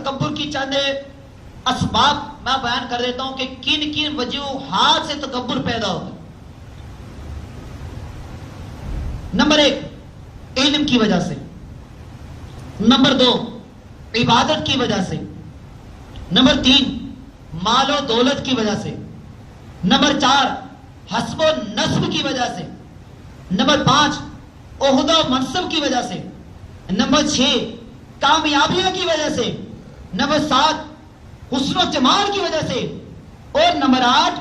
تکبر کی چند اسباب میں بیان کر دیتا ہوں کہ کن کن وجوہات سے تکبر پیدا ہوتا ہے۔ نمبر 1 علم کی وجہ سے، نمبر 2 عبادت کی وجہ سے، نمبر 3 مال و دولت کی وجہ سے، نمبر 4 حسب و نسب کی وجہ سے، نمبر 5 عہدہ و منصب کی وجہ سے، نمبر 6 کامیابیوں کی وجہ سے، نمبر 7 حسن و جمال کی وجہ سے، اور نمبر 8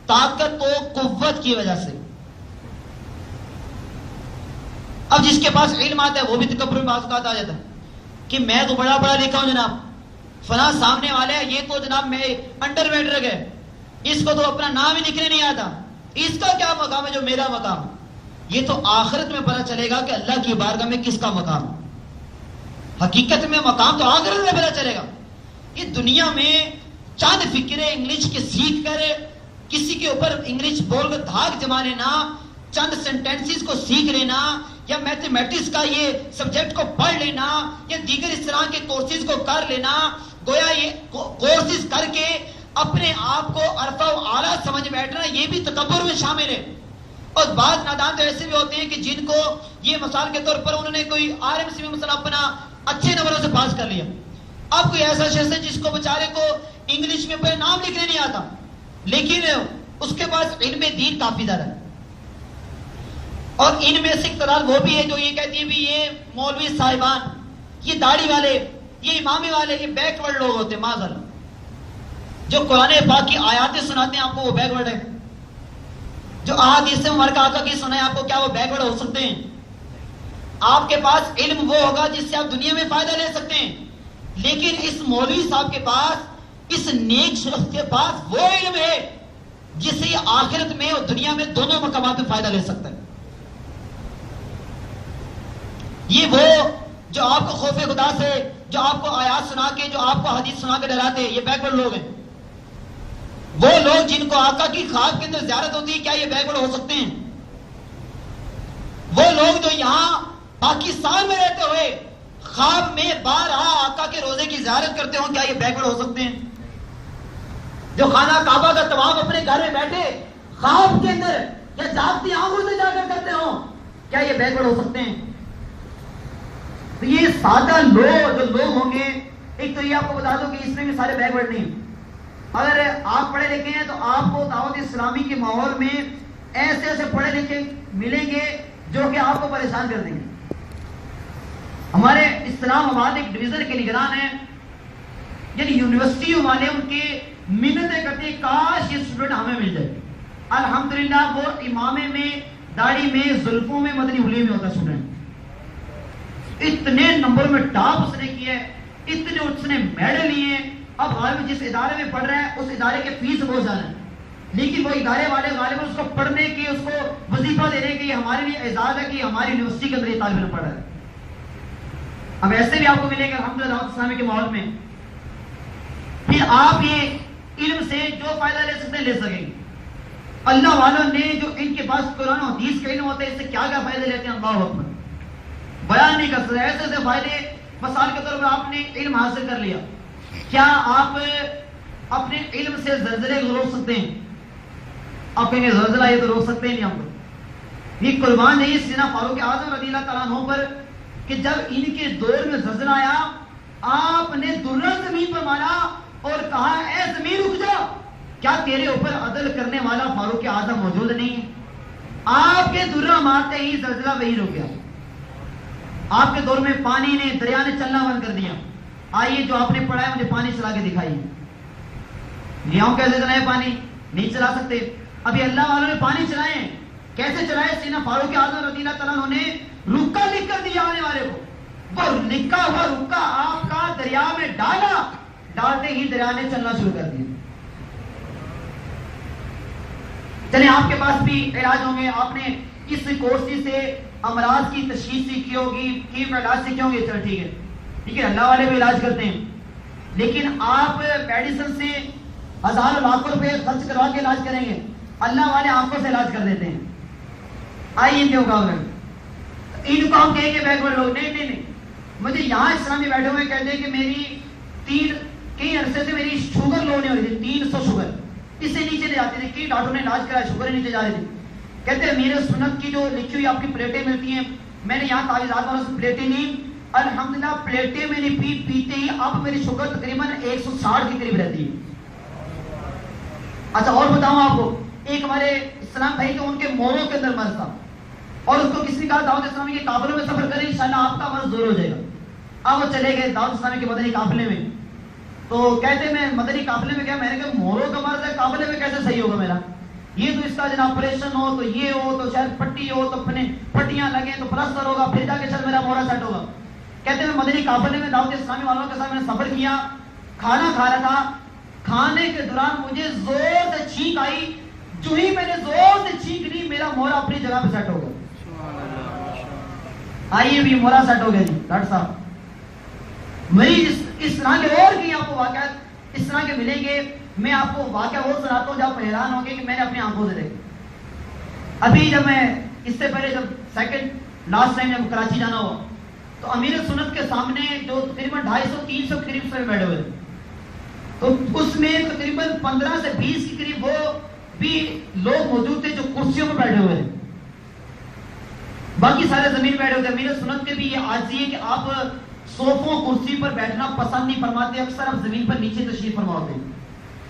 طاقت و قوت کی وجہ سے۔ اب جس کے پاس علم آتا ہے وہ بھی تکبر میں بعض اوقات آ جاتا ہے کہ میں تو بڑا پڑھا لکھا ہوں جناب، فلاں سامنے والے ہیں، یہ تو جناب میں انڈر میٹرک ہے، اس کو تو اپنا نام ہی لکھنے نہیں آتا، اس کا کیا مقام ہے جو میرا مقام ہے؟ یہ تو آخرت میں پتہ چلے گا کہ اللہ کی بارگاہ میں کس کا مقام ہے۔ حقیقت میں مقام تو آخرت میں پتہ چلے گا۔ یہ دنیا میں چند فکرے انگلش کے سیکھ کر کسی کے اوپر انگلش بول کر دھاک جما لینا، چند سینٹینسز کو سیکھ لینا، یا میتھمیٹکس کا یہ سبجیکٹ کو پڑھ لینا، یا دیگر اس طرح کے کورسز کو کر لینا، گویا یہ کورسز کر کے اپنے آپ کو عرفہ و اعلیٰ سمجھ بیٹھنا، یہ بھی تکبر میں شامل ہے۔ اور بعض نادان تو ایسے بھی ہوتے ہیں کہ جن کو یہ مثال کے طور پر انہوں نے کوئی RMC میں مثلا اپنا اچھے نمبروں سے پاس کر لیا، اب کوئی ایسا شخص ہے جس کو بیچارے کو انگلش میں اپنا نام لکھنے نہیں آتا، لیکن اس کے پاس علم دین کافی زیادہ ہے۔ اور ان میں سے ایک تعداد وہ بھی ہے جو یہ کہتی ہے بھی یہ مولوی صاحبان، یہ داڑھی والے، یہ امامے والے، یہ بیک ورڈ لوگ ہوتے ہیں معاذ اللہ۔ جو قرآن پاک کی آیاتیں سناتے ہیں آپ کو وہ بیک ورڈ ہے، جو احادیث مبارکہ آقا کی سنائے آپ کو، کیا وہ بیک ورڈ ہو سکتے ہیں؟ آپ کے پاس علم وہ ہوگا جس سے آپ دنیا میں فائدہ لے سکتے ہیں، لیکن اس مولوی صاحب کے پاس، اس نیک شخص کے پاس وہ علم ہے جس سے آخرت میں اور دنیا میں دونوں مقامات میں فائدہ لے سکتا ہے۔ یہ وہ جو آپ کو خوف خدا سے، جو آپ کو آیات سنا کے، جو آپ کو حدیث سنا کے ڈراتے ہیں، یہ بیکورڈ لوگ ہیں۔ وہ لوگ جن کو آقا کی خواب کے اندر زیارت ہوتی ہے، کیا یہ بیکورڈ ہو سکتے ہیں؟ وہ لوگ جو یہاں پاکستان میں رہتے ہوئے خواب میں بارہا آقا کے روزے کی زیارت کرتے ہوں، کیا یہ بیکورڈ ہو سکتے ہیں؟ جو خانہ کعبہ کا طواف اپنے گھر میں بیٹھے خواب کے اندر یا جاگتی آنکھوں سے جا کر کرتے ہوں، کیا یہ بیکورڈ ہو سکتے ہیں؟ تو یہ سادہ لوگ جو لوگ ہوں گے، ایک تو یہ آپ کو بتا دو کہ اس میں بھی سارے بیک ورڈ نہیں۔ اگر آپ پڑھے لکھے ہیں تو آپ کو دعوت اسلامی کے ماحول میں ایسے ایسے پڑھے لکھے ملیں گے جو کہ آپ کو پریشان کر دیں گے۔ ہمارے اسلام آباد ایک ڈویژن کے نگران ہیں، یعنی یونیورسٹیوں والے ان کے منتیں کرتے ہیں کاش یہ اسٹوڈنٹ ہمیں مل جائے۔ الحمدللہ وہ امامے میں، داڑھی میں، زلفوں میں، مدنی حلیے میں ہوتا اسٹوڈنٹ۔ اتنے نمبر میں ٹاپ اس نے کیا ہے، اتنے اس نے میڈل لیے ہیں۔ اب غالب جس ادارے میں پڑھ رہا ہے اس ادارے کے فیس بہت زیادہ ہے، لیکن وہ ادارے والے غالب اس کو پڑھنے کی، اس کو وظیفہ دینے کی ہمارے لیے اعزاز ہے کہ ہماری یونیورسٹی کے اندر یہ طالب علم پڑھ رہا ہے۔ اب ایسے بھی آپ کو ملیں گے الحمدللہ دعوت اسلامی کے ماحول میں، پھر آپ یہ علم سے جو فائدہ لے سکتے ہیں لے سکیں گے۔ اللہ والوں نے جو ان کے پاس قرآن و حدیث کا علم ہوتا ہے، اس سے کیا کیا فائدے لیتے ہیں اللہ اکبر، بیان نہیں کر سکتے۔ ایسے ایسے فائدے، مثال کے طور پر آپ نے علم حاصل کر لیا، کیا آپ اپنے علم سے زلزلے کو روک سکتے ہیں؟ آپ کہیں گے زلزلہ یہ تو روک سکتے ہیں نہیں ہم کو۔ یہ قربان نہیں سیدنا فاروق اعظم رضی اللہ تعالیٰ عنہ پر کہ جب ان کے دور میں زلزلہ آیا، آپ نے درہ زمین پر مارا اور کہا اے زمین رک جا، کیا تیرے اوپر عدل کرنے والا فاروق اعظم موجود نہیں ہے؟ آپ کے درہ مارتے ہی زلزلہ وہی رک گیا۔ آپ کے دور میں پانی نے، دریا نے چلنا بند کر دیا۔ آئیے جو آپ نے پڑھا ہے مجھے پانی چلا کے دکھائیے۔ دریاؤں کیسے چلائے؟ پانی نہیں چلا سکتے۔ ابھی اللہ والوں نے پانی چلائے ہیں، کیسے چلائے؟ سیدنا فاروق اعظم رضی اللہ تعالیٰ عنہ نے رکا لکھ کر دیا آنے والے کو، وہ لکھا ہوا رکا آپ کا دریا میں ڈالا، ڈالتے ہی دریا نے چلنا شروع کر دیا۔ چلیں آپ کے پاس بھی علاج ہوں گے، آپ نے اس کورس سے امراض کی تشخیص سیکھی ہوگی، کیف علاج سیکھے ہوں گے، چل ٹھیک ہے، ٹھیک ہے، اللہ والے بھی علاج کرتے ہیں، لیکن آپ میڈیسن سے ہزاروں لاکھوں روپے خرچ کروا کے علاج کریں گے، اللہ والے آنکھوں سے علاج کر دیتے ہیں۔ آئیے ان کے مقابلے ان کو ہم کہیں گے بیکورڈ لوگ، نہیں نہیں نہیں، مجھے یہاں اسلامی بیٹھے ہوئے کہتے ہیں کہ میری 3 اسے نیچے لے جاتے تھے. کئی ڈاکٹروں نے علاج کرا, شوگر نیچے جا رہی تھی. کہتے ہیں میرے سنت کی جو لکھی ہوئی آپ کی پلیٹیں ملتی ہیں, میں نے یہاں تعویذات والوں سے پلیٹیں لی, الحمدللہ پلیٹیں میں نے پیتے ہی اب میری شوگر تقریباً 160 کے قریب رہتی ہے. اچھا اور بتاؤں آپ کو, ایک ہمارے اسلام بھائی کے ان کے موروں کے اندر مرض تھا, اور اس کو کسی نے کہا دعوت اسلامی کے قافلے میں سفر کریں انشاءاللہ آپ کا مرض دور ہو جائے گا. اب وہ چلے گئے دعوت اسلامی کے مدنی قافلے میں, تو کہتے میں مدنی قافلے میں گیا, میں نے کہا موروں کا مرض ہے قافلے میں کیسے صحیح ہوگا میرا, یہ تو اس کا جناب آپریشن ہو تو یہ ہو تو شاید پٹی ہو تو پٹیاں لگیں تو پلسٹر ہوگا پھر جا کے شاید میرا مورا سیٹ ہوگا. کہتے ہیں مدنی قافلے میں دعوت اسلامی والوں کے ساتھ میں نے سفر کیا, کھانا کھا رہا تھا, کھانے کے دوران مجھے زور سے چھینک آئی, جو ہی میں نے زور سے چھینک لی میرا مورا اپنی جگہ پہ سیٹ ہو گیا. آئیے بھی مورا سیٹ ہو گیا جی ڈاکٹر صاحب. میری اس طرح کے اور بھی آپ کو واقعات اس طرح کے ملیں گے. میں آپ کو واقعہ وہ سناتا ہوں جب آپ حیران ہوں گے کہ میں نے اپنی آنکھوں سے دیکھا. ابھی جب میں اس سے پہلے جب سیکنڈ لاسٹ ٹائم جب کراچی جانا ہوا تو امیر سنت کے سامنے جو تقریباً 250-300 کے قریب سے بیٹھے ہوئے, تو اس میں تقریباً 15 سے 20 کے قریب وہ بھی لوگ موجود تھے جو کرسیوں میں بیٹھے ہوئے ہیں, باقی سارے زمین بیٹھے ہوئے تھے. امیر سنت کے بھی یہ عاجزی ہے کہ آپ صوفوں کرسی پر بیٹھنا پسند نہیں فرماتے, اکثر آپ زمین پر نیچے تشریف فرما ہوتے ہیں.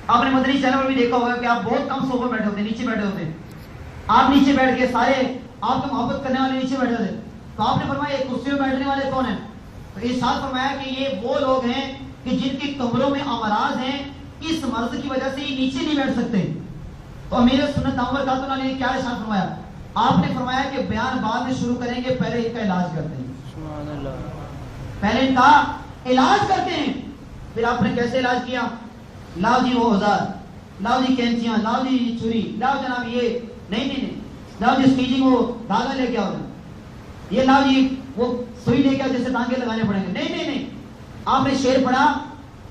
آپ نے مدنی چینل پر بھی دیکھا ہوگا کہ آپ بہت کم صوفے بیٹھے ہوتے ہیں, نیچے بیٹھے ہوتے ہیں. آپ نیچے بیٹھ کے سارے آپ کو محبت کرنے والے نیچے بیٹھے ہوتے ہیں. تو آپ نے فرمایا یہ کرسی میں بیٹھنے والے کون ہیں, تو ارشاد فرمایا کہ یہ وہ لوگ ہیں کہ جن کی کمروں میں امراض ہیں, اس مرض کی وجہ سے یہ نیچے نہیں بیٹھ سکتے. تو امیر سنت دامور خاتون علی نے کیا ارشاد فرمایا, آپ نے فرمایا کہ بیان بعد میں شروع کریں گے, پہلے ان کا علاج کرتے ہیں. سبحان اللہ. پہلے ان کا علاج کرتے ہیں. پھر آپ نے کیسے علاج کیا, لاؤ جی وہ اوزار, لاؤ جی کینچیاں, لاؤ جی چھری, لاؤ جناب یہ نہیں لاؤ جی اسٹیچنگ وہ دھاگا لے کے آؤ, یہ لاؤ جی وہ سوئی لے کے آؤ جیسے ٹانگے لگانے پڑیں گے. نہیں آپ نے شعر پڑھا,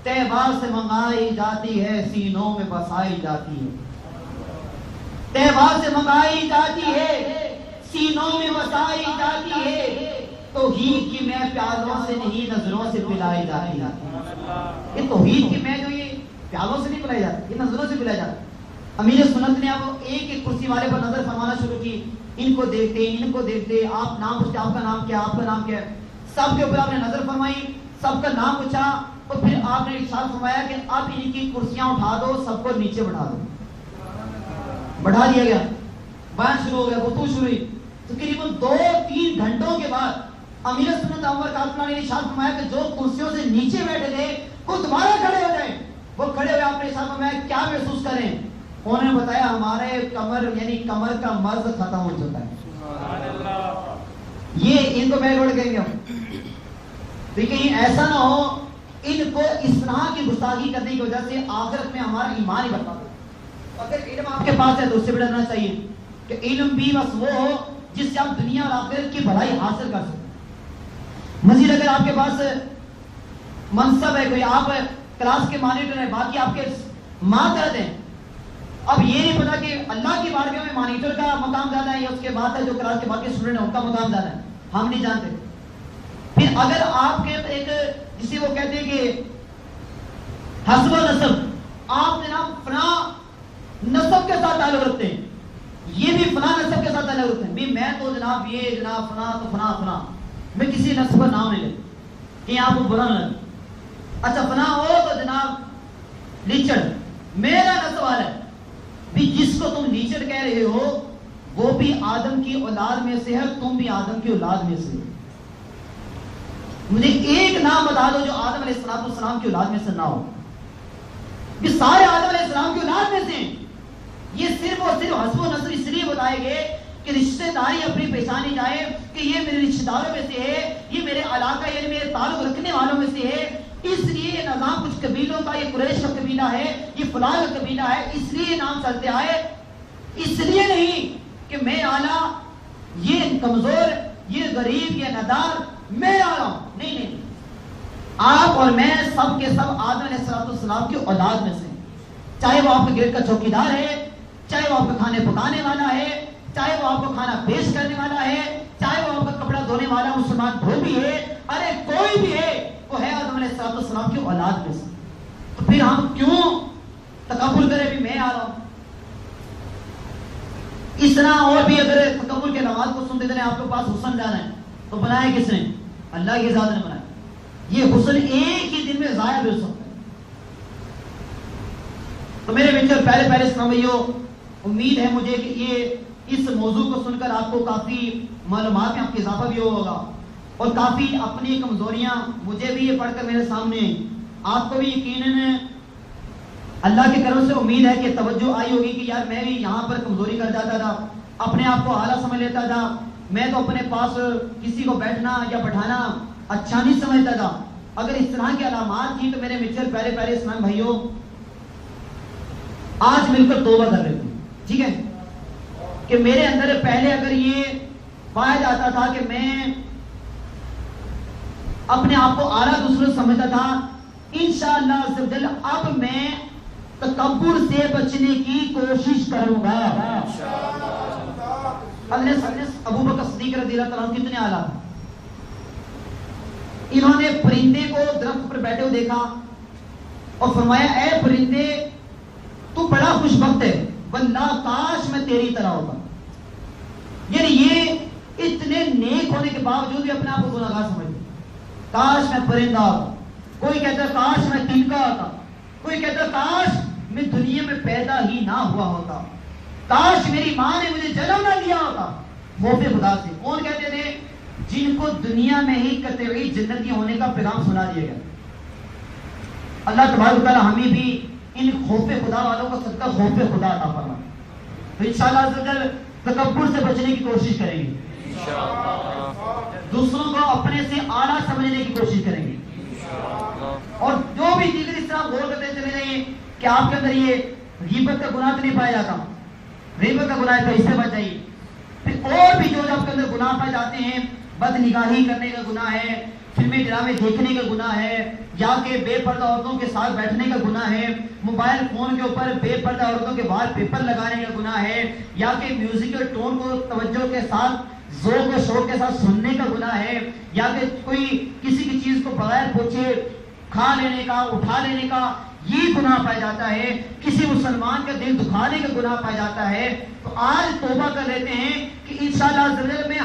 تہوار سے منگائی جاتی ہے سینوں میں بسائی جاتی ہے, تہوار سے منگائی جاتی ہے سینوں میں بسائی جاتی ہے, توحید کی میں پیالوں سے نہیں نظروں سے پلائی جاتی ہے. یہ توحید کی میں جو یہ پیالوں سے نہیں پلائی جاتی, یہ نظروں سے پلائی جاتی. امیر سنت نے اب ایک ایک کرسی والے پر نظر فرمانا شروع کی, ان کو دیکھتے آپ نام پوچھتے, آپ کا نام کیا, آپ کا نام کیا ہے, سب کے اوپر آپ نے نظر فرمائی, سب کا نام پوچھا, اور پھر آپ نے ارشاد فرمایا کہ اب ان کی کرسیاں اٹھا دو, سب کو نیچے بٹھا دو. بٹھا دیا گیا, بیان شروع ہو گیا, گفتگو شروع ہوئی. تقریباً 2-3 گھنٹوں کے بعد امیر سنت عمر قاسم نے ارشاد فرمایا کہ جو کرسیوں سے نیچے بیٹھے تھے وہ دوبارہ کھڑے ہو جائیں. وہ کھڑے ہوئے آپ نے ارشاد فرمایا کیا محسوس کریں, انہوں نے بتایا ہمارے کمر یعنی کمر کا مرض ختم ہو چکا ہے. یہ ان کو بیکورڈ کہیں گے ہم, کہیں ایسا نہ ہو ان کو اس طرح کی گستاخی کرنے کی وجہ سے آخرت میں ہمارا ایمان ہی برباد ہو. اگر علم آپ کے پاس ہے تو اس سے بھی ڈرنا چاہیے کہ علم بھی بس وہ ہو جس سے آپ دنیا اور آخرت کی بھلائی حاصل کر سکیں. مزید اگر آپ کے پاس منصب ہے, کوئی آپ کلاس کے مانیٹر ہیں, باقی آپ کے ماتحت ہیں, اب یہ نہیں پتا کہ اللہ کی بارگاہ میں مانیٹر کا مقام زیادہ ہے یا اس کے بعد ہے جو کلاس کے باقی اسٹوڈنٹ ہیں ان کا مقام زیادہ ہے, ہم نہیں جانتے. پھر اگر آپ کے ایک جسے وہ کہتے ہیں کہ حسب و نسب, آپ جناب فلاں نسب کے ساتھ تعلق رکھتے ہیں, یہ بھی فلاں نسب کے ساتھ تعلق رکھتے ہیں, بھی میں تو جناب یہ جناب فلاں تو فلاں, میں کسی نسب کا نام نہیں لیتا کہ آپ کو برا نہ لگے. اچھا فلاں ہو تو جناب لیچڑ, میرا نسب والا ہے بھی جس کو تم لیچڑ کہہ رہے ہو وہ بھی آدم کی اولاد میں سے ہے, تم بھی آدم کی اولاد میں سے. مجھے ایک نام بتا دو جو آدم علیہ السلام کی اولاد میں سے نہ ہو. یہ سارے آدم علیہ السلام کی اولاد میں سے ہیں. یہ صرف اور صرف حسب و نسب اس لیے بتائے گئے کہ رشتہ داری اپنی پہچانی جائے کہ یہ میرے رشتہ داروں میں سے ہے, یہ میرے علاقہ یعنی میرے تعلق رکھنے والوں میں سے ہے. اس لیے یہ نظام کچھ قبیلوں کا, یہ قریش کا قبیلہ ہے, یہ فلاں کا قبیلہ ہے, اس لیے نام چلتے آئے. اس لیے نہیں کہ میں اعلیٰ, یہ کمزور, یہ غریب, یہ ندار, میں اعلیٰ. نہیں, آپ اور میں سب کے سب آدم علیہ السلام کی اولاد میں سے, چاہے وہ آپ کے گیٹ کا چوکیدار ہے, چاہے وہ آپ کا کھانے پکانے والا ہے, چاہے وہ آپ کو کھانا پیش کرنے والا ہے, چاہے وہ آپ کا کپڑا دھونے والا مسلمان دھوبی ہے, ارے کوئی بھی ہے, وہ ہے آدم علیہ السلام کی اولاد میں سے. تو پھر ہم کیوں تکبر کرے بھی میں آ رہا ہوں. اس طرح اور بھی اگر تکبر کے نماز کو سنتے تھے آپ کے پاس حسن جانا ہے تو بنایا کس نے؟ اللہ کی ذات نے بنایا. یہ حسن ایک ہی دن میں ضائع بھی ہو سکتا ہے. تو میرے بچے پہلے اسلامیوں، امید ہے مجھے کہ یہ اس موضوع کو سن کر آپ کو کافی معلومات میں آپ کا اضافہ بھی ہوگا اور کافی اپنی کمزوریاں مجھے بھی یہ پڑھ کر میرے سامنے آپ کو بھی یقیناً اللہ کے کرم سے امید ہے کہ توجہ آئی ہوگی کہ یار میں بھی یہاں پر کمزوری کر جاتا تھا، اپنے آپ کو اعلیٰ سمجھ لیتا تھا، میں تو اپنے پاس کسی کو بیٹھنا یا بٹھانا اچھا نہیں سمجھتا تھا. اگر اس طرح کی علامات تھی تو میرے مچھر پیارے اسلام بھائیوں آج مل کر توبہ کر لیتے ہیں. ٹھیک ہے کہ میرے اندر پہلے اگر یہ پایا جاتا تھا کہ میں اپنے آپ کو اعلیٰ دوسروں سمجھتا تھا، انشاءاللہ عز و جل اب میں تکبر سے بچنے کی کوشش کروں گا. حضرت ابو بکر صدیق رضی اللہ تعالیٰ کتنے اعلیٰ تھے. انہوں نے پرندے کو درخت پر بیٹھے ہوئے دیکھا اور فرمایا اے پرندے تو بڑا خوش بخت ہے، واللہ کاش میں تیری طرح ہوتا. یعنی یہ اتنے نیک ہونے کے باوجود بھی اپنے آپ کو گناہگار سمجھتے. کاش میں پرندہ ہوتا، کوئی کہتا ہے کاش میں تنکا ہوتا، کوئی کہتا ہے کاش میں دنیا میں پیدا ہی نہ ہوا ہوتا، کاش میری ماں نے مجھے جنم نہ دیا ہوتا. خوف خدا سے کون کہتے تھے؟ جن کو دنیا میں ہی قطعی جنتی ہونے کا پیغام سنا دیا گیا. اللہ تبارک و تعالی ہمیں بھی ان خوف خدا والوں کو صدقہ خوف خدا عطا فرمائے. تو انشاءاللہ عز و جل تکبر سے بچنے کی کوشش کریں گے، دوسروں کو اپنے سے اعلیٰ سمجھنے کی کوشش کریں گے، اور جو بھی دیگر اس طرح غور کرتے چلے جائیں کہ آپ کے اندر یہ غیبت کا گناہ تو نہیں پایا جاتا، غیبت کا گناہ ہے تو اس سے بچ جائیے. پھر اور بھی جو آپ کے اندر گناہ پائے جاتے ہیں، بد نگاہی کرنے کا گناہ ہے، فلمیں ڈرامے دیکھنے کا گناہ ہے، یا کہ بے پردہ عورتوں کے ساتھ بیٹھنے کا گناہ ہے، موبائل فون کے اوپر بے پردہ عورتوں کے وال پیپر لگانے کا گناہ ہے، یا کہ میوزیکل ٹون کو توجہ کے ساتھ ذوق و شوق کے ساتھ سننے کا گناہ ہے، یا کہ کوئی کسی کی چیز کو بغیر پوچھے کھا لینے کا، اٹھا لینے کا یہ گناہ پایا جاتا ہے، کسی مسلمان کا دل دکھانے کا گناہ پایا جاتا ہے. تو آج توبہ کر لیتے ہیں کہ انشاءاللہ میں